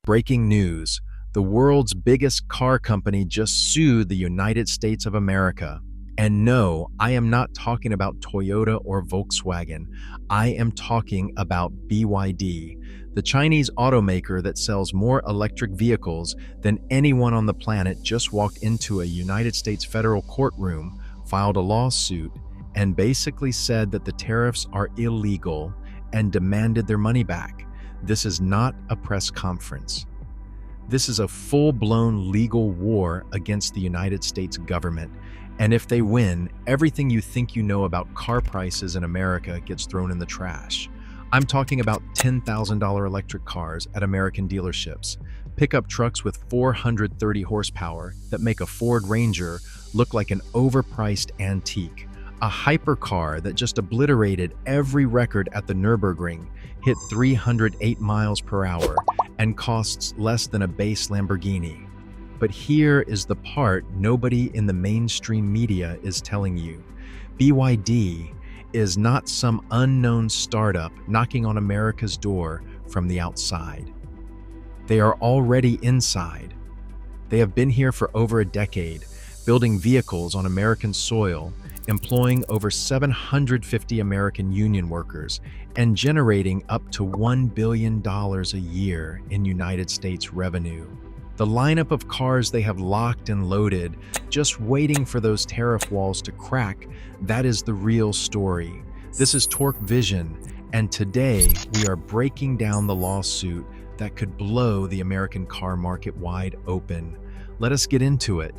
Breaking news. The world's biggest car company just sued the United States of America. And no, I am not talking about Toyota or Volkswagen. I am talking about BYD, the Chinese automaker that sells more electric vehicles than anyone on the planet just walked into a United States federal courtroom, filed a lawsuit, and basically said that the tariffs are illegal and demanded their money back. This is not a press conference. This is a full-blown legal war against the United States government. And if they win, everything you think you know about car prices in America gets thrown in the trash. I'm talking about $10,000 electric cars at American dealerships, pickup trucks with 430 horsepower that make a Ford Ranger look like an overpriced antique, a hypercar that just obliterated every record at the Nürburgring, hit 308 miles per hour, and costs less than a base Lamborghini. But here is the part nobody in the mainstream media is telling you. BYD is not some unknown startup knocking on America's door from the outside. They are already inside. They have been here for over a decade, building vehicles on American soil, employing over 750 American union workers, and generating up to $1 billion a year in United States revenue. The lineup of cars they have locked and loaded, just waiting for those tariff walls to crack, that is the real story. This is Torque Vision, and today we are breaking down the lawsuit that could blow the American car market wide open. Let us get into it.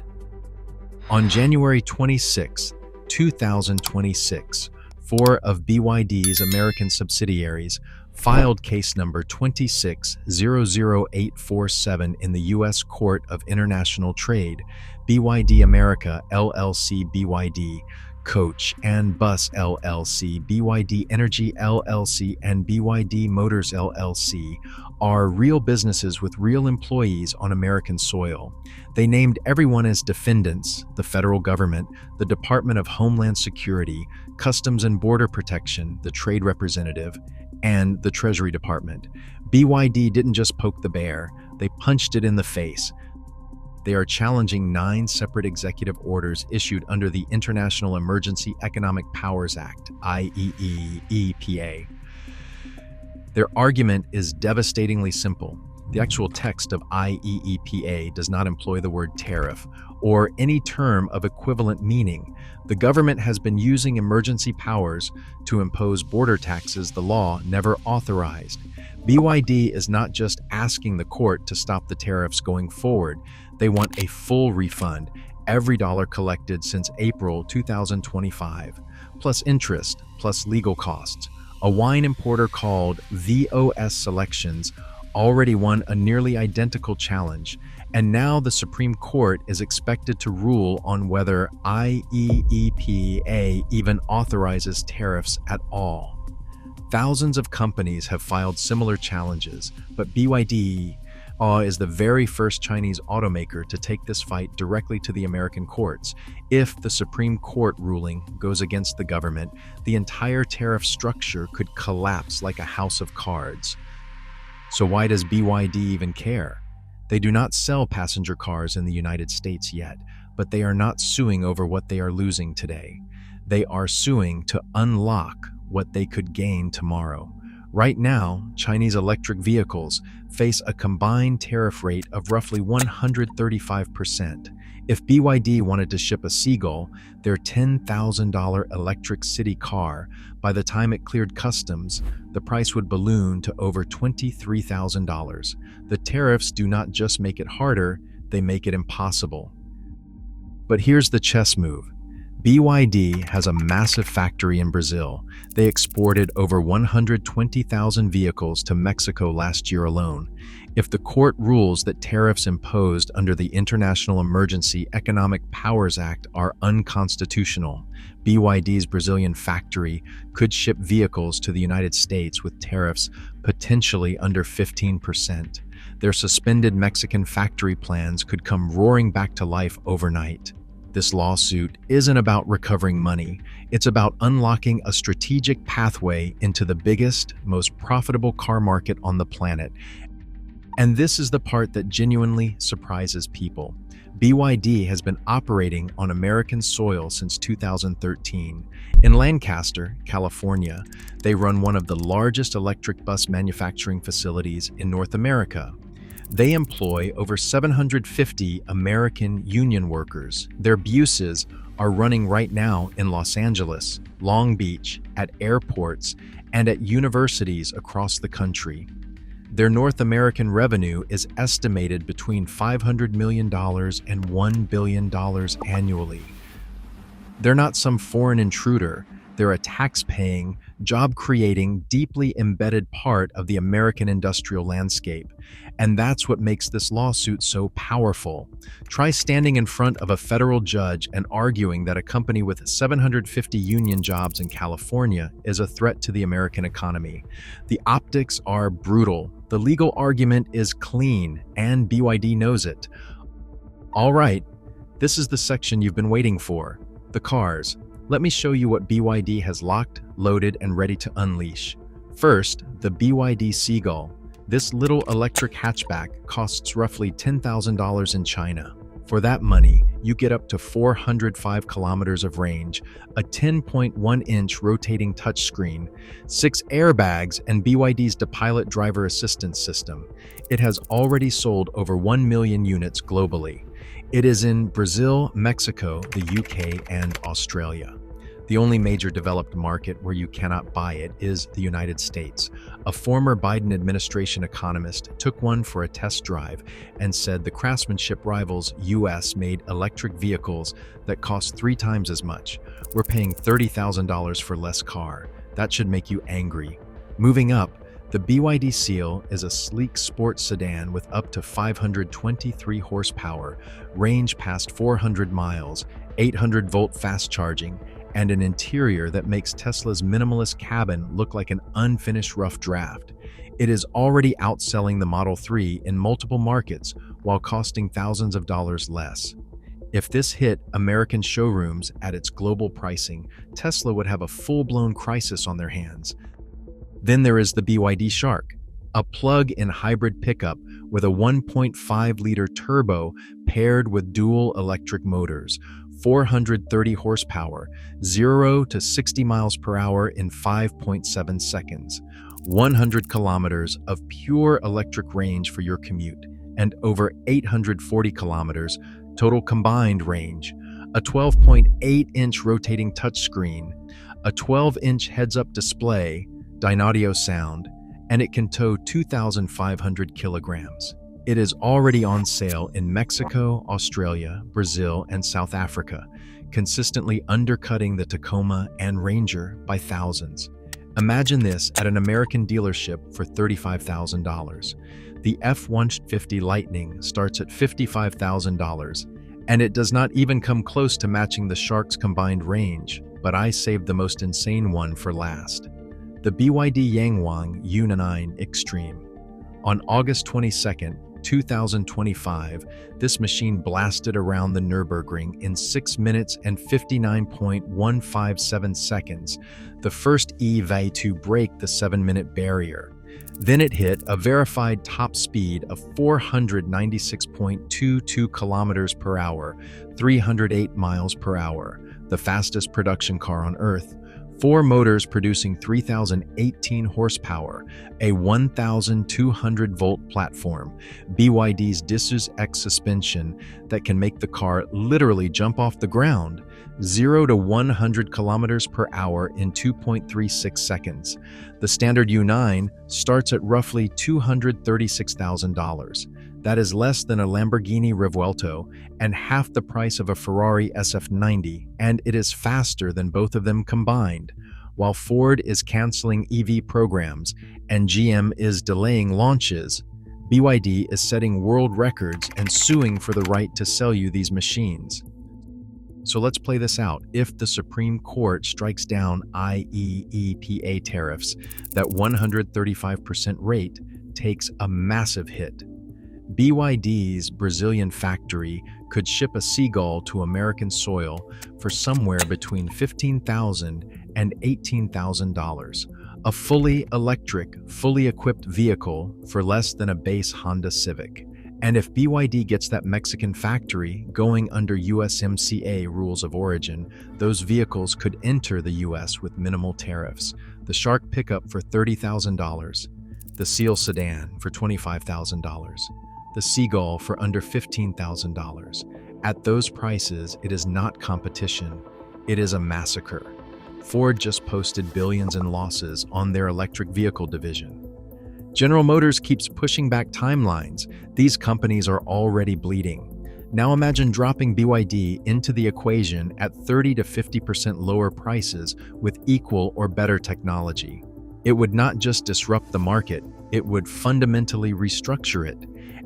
On January 26, 2026, four of BYD's American subsidiaries filed case number 2600847 in the U.S. Court of International Trade. BYD America LLC, BYD Coach and Bus LLC, BYD Energy LLC, and BYD Motors LLC are real businesses with real employees on American soil. They named everyone as defendants: the federal government, the Department of Homeland Security, Customs and Border Protection, the Trade Representative, and the Treasury Department. BYD didn't just poke the bear, they punched it in the face. They are challenging 9 separate executive orders issued under the International Emergency Economic Powers Act, IEEPA. Their argument is devastatingly simple. The actual text of IEEPA does not employ the word tariff or any term of equivalent meaning. The government has been using emergency powers to impose border taxes the law never authorized. BYD is not just asking the court to stop the tariffs going forward. They want a full refund, every dollar collected since April 2025, plus interest, plus legal costs. A wine importer called VOS Selections already won a nearly identical challenge, and now the Supreme Court is expected to rule on whether IEEPA even authorizes tariffs at all. Thousands of companies have filed similar challenges, but BYD is the very first Chinese automaker to take this fight directly to the American courts. If the Supreme Court ruling goes against the government, the entire tariff structure could collapse like a house of cards. So why does BYD even care? They do not sell passenger cars in the United States yet, but they are not suing over what they are losing today. They are suing to unlock what they could gain tomorrow. Right now, Chinese electric vehicles face a combined tariff rate of roughly 135%. If BYD wanted to ship a Seagull, their $10,000 electric city car, by the time it cleared customs, the price would balloon to over $23,000. The tariffs do not just make it harder, they make it impossible. But here's the chess move. BYD has a massive factory in Brazil. They exported over 120,000 vehicles to Mexico last year alone. If the court rules that tariffs imposed under the International Emergency Economic Powers Act are unconstitutional, BYD's Brazilian factory could ship vehicles to the United States with tariffs potentially under 15%. Their suspended Mexican factory plans could come roaring back to life overnight. This lawsuit isn't about recovering money. It's about unlocking a strategic pathway into the biggest, most profitable car market on the planet. And this is the part that genuinely surprises people. BYD has been operating on American soil since 2013. In Lancaster, California, they run one of the largest electric bus manufacturing facilities in North America. They employ over 750 American union workers. Their buses are running right now in Los Angeles, Long Beach, at airports, and at universities across the country. Their North American revenue is estimated between $500 million and $1 billion annually. They're not some foreign intruder. They're a tax-paying, job-creating, deeply embedded part of the American industrial landscape. And that's what makes this lawsuit so powerful. Try standing in front of a federal judge and arguing that a company with 750 union jobs in California is a threat to the American economy. The optics are brutal. The legal argument is clean, and BYD knows it. All right, this is the section you've been waiting for. The cars. Let me show you what BYD has locked, loaded, and ready to unleash. First, the BYD Seagull. This little electric hatchback costs roughly $10,000 in China. For that money, you get up to 405 kilometers of range, a 10.1-inch rotating touchscreen, 6 airbags, and BYD's Pilot driver assistance system. It has already sold over 1 million units globally. It is in Brazil, Mexico, the UK, and Australia. The only major developed market where you cannot buy it is the United States. A former Biden administration economist took one for a test drive and said the craftsmanship rivals US-made electric vehicles that cost 3 times as much. We're paying $30,000 for less car. That should make you angry. Moving up, the BYD Seal is a sleek sports sedan with up to 523 horsepower, range past 400 miles, 800-volt fast charging, and an interior that makes Tesla's minimalist cabin look like an unfinished rough draft. It is already outselling the Model 3 in multiple markets while costing thousands of dollars less. If this hit American showrooms at its global pricing, Tesla would have a full-blown crisis on their hands. Then there is the BYD Shark, a plug-in hybrid pickup with a 1.5-liter turbo paired with dual electric motors, 430 horsepower, 0 to 60 miles per hour in 5.7 seconds, 100 kilometers of pure electric range for your commute, and over 840 kilometers total combined range, a 12.8-inch rotating touchscreen, a 12-inch heads-up display, Dynaudio sound, and it can tow 2,500 kilograms. It is already on sale in Mexico, Australia, Brazil, and South Africa, consistently undercutting the Tacoma and Ranger by thousands. Imagine this at an American dealership for $35,000. The F-150 Lightning starts at $55,000, and it does not even come close to matching the Shark's combined range, but I saved the most insane one for last. The BYD Yangwang U9 Extreme. On August 22, 2025, this machine blasted around the Nürburgring in 6 minutes and 59.157 seconds, the first EV to break the 7-minute barrier. Then it hit a verified top speed of 496.22 kilometers per hour, 308 miles per hour, the fastest production car on Earth. 4 motors producing 3,018 horsepower, a 1,200-volt platform, BYD's Dissus X suspension that can make the car literally jump off the ground, 0 to 100 kilometers per hour in 2.36 seconds. The standard U9 starts at roughly $236,000. That is less than a Lamborghini Revuelto and half the price of a Ferrari SF90, and it is faster than both of them combined. While Ford is canceling EV programs and GM is delaying launches, BYD is setting world records and suing for the right to sell you these machines. So let's play this out. If the Supreme Court strikes down IEEPA tariffs, that 135% rate takes a massive hit. BYD's Brazilian factory could ship a Seagull to American soil for somewhere between $15,000 and $18,000, A fully electric, fully equipped vehicle for less than a base Honda Civic. And if BYD gets that Mexican factory going under USMCA rules of origin, those vehicles could enter the US with minimal tariffs. The Shark pickup for $30,000, the Seal sedan for $25,000, the Seagull for under $15,000. At those prices, it is not competition, it is a massacre. Ford just posted billions in losses on their electric vehicle division. General Motors keeps pushing back timelines. These companies are already bleeding. Now imagine dropping BYD into the equation at 30 to 50% lower prices with equal or better technology. It would not just disrupt the market, it would fundamentally restructure it.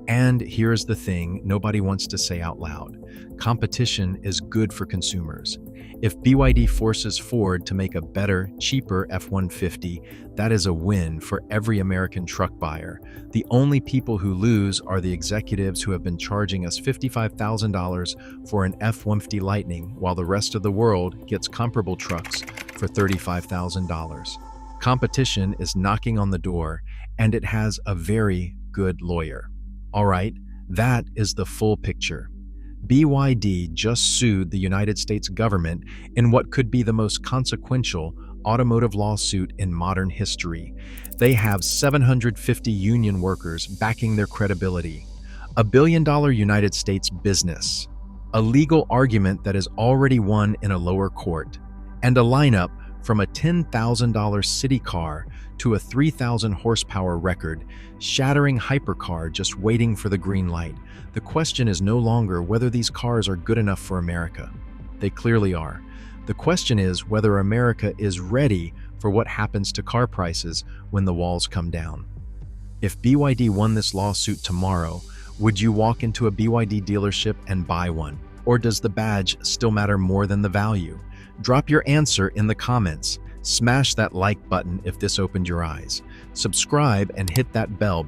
And here's the thing nobody wants to say out loud. Competition is good for consumers. If BYD forces Ford to make a better, cheaper F-150, that is a win for every American truck buyer. The only people who lose are the executives who have been charging us $55,000 for an F-150 Lightning, while the rest of the world gets comparable trucks for $35,000. Competition is knocking on the door, and it has a very good lawyer. All right, that is the full picture. BYD just sued the United States government in what could be the most consequential automotive lawsuit in modern history. They have 750 union workers backing their credibility, a billion-dollar United States business, a legal argument that is already won in a lower court, and a lineup from a $10,000 city car to a 3,000 horsepower record, shattering hypercar just waiting for the green light. The question is no longer whether these cars are good enough for America. They clearly are. The question is whether America is ready for what happens to car prices when the walls come down. If BYD won this lawsuit tomorrow, would you walk into a BYD dealership and buy one? Or does the badge still matter more than the value? Drop your answer in the comments. Smash that like button if this opened your eyes. Subscribe and hit that bell